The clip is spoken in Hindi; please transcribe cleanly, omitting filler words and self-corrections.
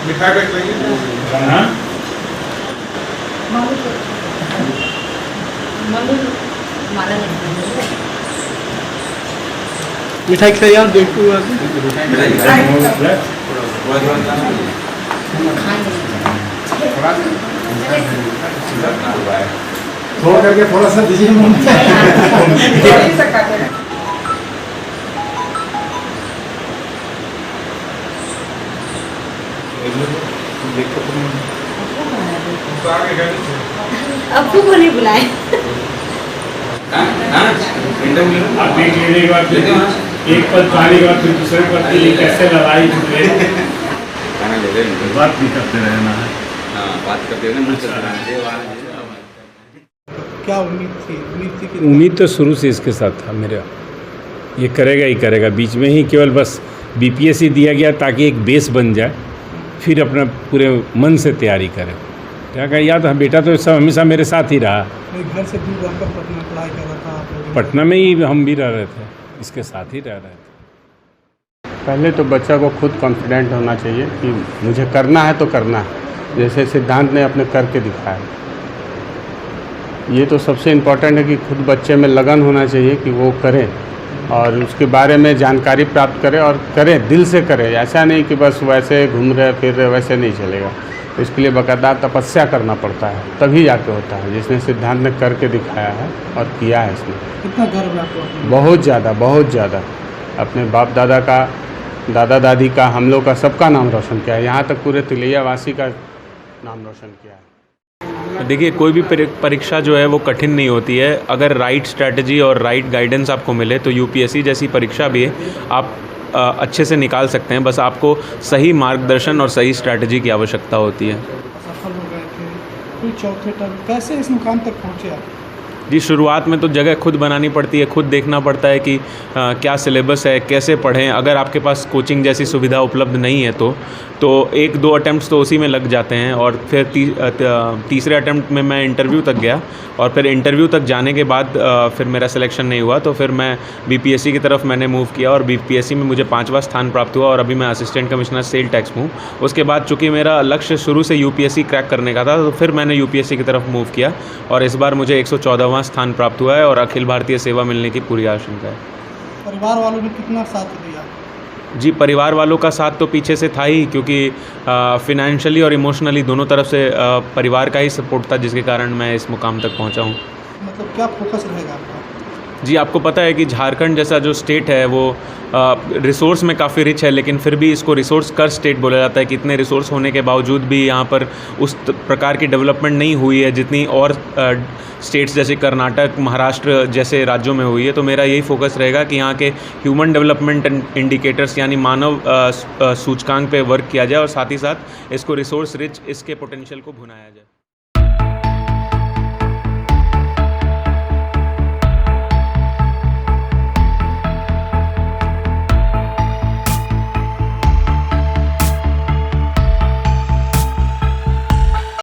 मिठाई पैक लेंगे। हाँ मिठाई खिलाई यार देखो थोड़ा करके थोड़ा सा दीजिए अप्पू को नहीं बुलाए। आप देख लेने के बाद एक पद पाने के बाद फिर दूसरे पद के लिए कैसे लड़ाई झगड़े बात भी करते रहना है। बात करते हुए क्या उम्मीद थी कि उम्मीद तो शुरू से इसके साथ था मेरा, ये करेगा ही करेगा। बीच में ही केवल बस बीपीएससी दिया गया ताकि एक बेस बन जाए, फिर अपना पूरे मन से तैयारी करे। क्या कहा याद है, बेटा तो सब हमेशा मेरे साथ ही रहा। घर से दूर रहकर पटना पढ़ाई कर रहा था आप लोग? पटना में ही हम भी रह रहे थे, इसके साथ ही रह रहे थे। पहले तो बच्चा को खुद कॉन्फिडेंट होना चाहिए कि मुझे करना है तो करना है, जैसे सिद्धांत ने अपने करके दिखाया। ये तो सबसे इम्पोर्टेंट है कि खुद बच्चे में लगन होना चाहिए कि वो करे और उसके बारे में जानकारी प्राप्त करे और करे, दिल से करे। ऐसा नहीं कि बस वैसे घूम रहे फिर रहे, वैसे नहीं चलेगा। इसके लिए बाकायदा तपस्या करना पड़ता है, तभी जाके होता है, जिसने सिद्धांत ने करके दिखाया है और किया है इसने। कितना गर्व है आपको? बहुत ज़्यादा अपने बाप दादा का, दादा दादी का, हम लोग का, सबका नाम रोशन किया है। यहाँ तक पूरे तिलैया वासी का नाम रोशन किया है। देखिए, कोई भी परीक्षा जो है वो कठिन नहीं होती है। अगर राइट स्ट्रैटेजी और राइट गाइडेंस आपको मिले तो यूपीएससी जैसी परीक्षा भी है आप अच्छे से निकाल सकते हैं। बस आपको सही मार्गदर्शन और सही स्ट्रैटेजी की आवश्यकता होती है। सफल हो गए थे, फिर चौथे टर्म, कैसे इस मुकाम तक पहुँचे आप? जी, शुरुआत में तो जगह खुद बनानी पड़ती है, खुद देखना पड़ता है कि क्या सिलेबस है, कैसे पढ़ें। अगर आपके पास कोचिंग जैसी सुविधा उपलब्ध नहीं है तो एक दो अटैम्प्ट्स तो उसी में लग जाते हैं। और फिर तीसरे अटैम्प्ट में मैं इंटरव्यू तक गया और फिर इंटरव्यू तक जाने के बाद फिर मेरा सिलेक्शन नहीं हुआ, तो फिर मैं बीपीएससी की तरफ मैंने मूव किया और बीपीएससी में मुझे 5वां स्थान प्राप्त हुआ और अभी मैं असिस्टेंट कमिश्नर सेल टैक्स हूँ। उसके बाद चूँकि मेरा लक्ष्य शुरू से यूपीएससी क्रैक करने का था, तो फिर मैंने यूपीएससी की तरफ मूव किया और इस बार मुझे 114वां स्थान प्राप्त हुआ है और अखिल भारतीय सेवा मिलने की पूरी आशंका है। परिवार वालों ने कितना साथ दिया? जी, परिवार वालों का साथ तो पीछे से था ही, क्योंकि फिनेंशियली और इमोशनली दोनों तरफ से परिवार का ही सपोर्ट था, जिसके कारण मैं इस मुकाम तक पहुंचा हूं। मतलब क्या फोकस रहेगा आपका? जी, आपको पता है कि झारखंड जैसा जो स्टेट है वो रिसोर्स में काफ़ी रिच है, लेकिन फिर भी इसको रिसोर्स कर स्टेट बोला जाता है कि इतने रिसोर्स होने के बावजूद भी यहाँ पर उस प्रकार की डेवलपमेंट नहीं हुई है जितनी और स्टेट्स जैसे कर्नाटक, महाराष्ट्र जैसे राज्यों में हुई है। तो मेरा यही फोकस रहेगा कि यहाँ के ह्यूमन डेवलपमेंट इंडिकेटर्स यानी मानव सूचकांक पे वर्क किया जाए और साथ ही साथ इसको रिसोर्स रिच इसके पोटेंशियल को भुनाया जाए।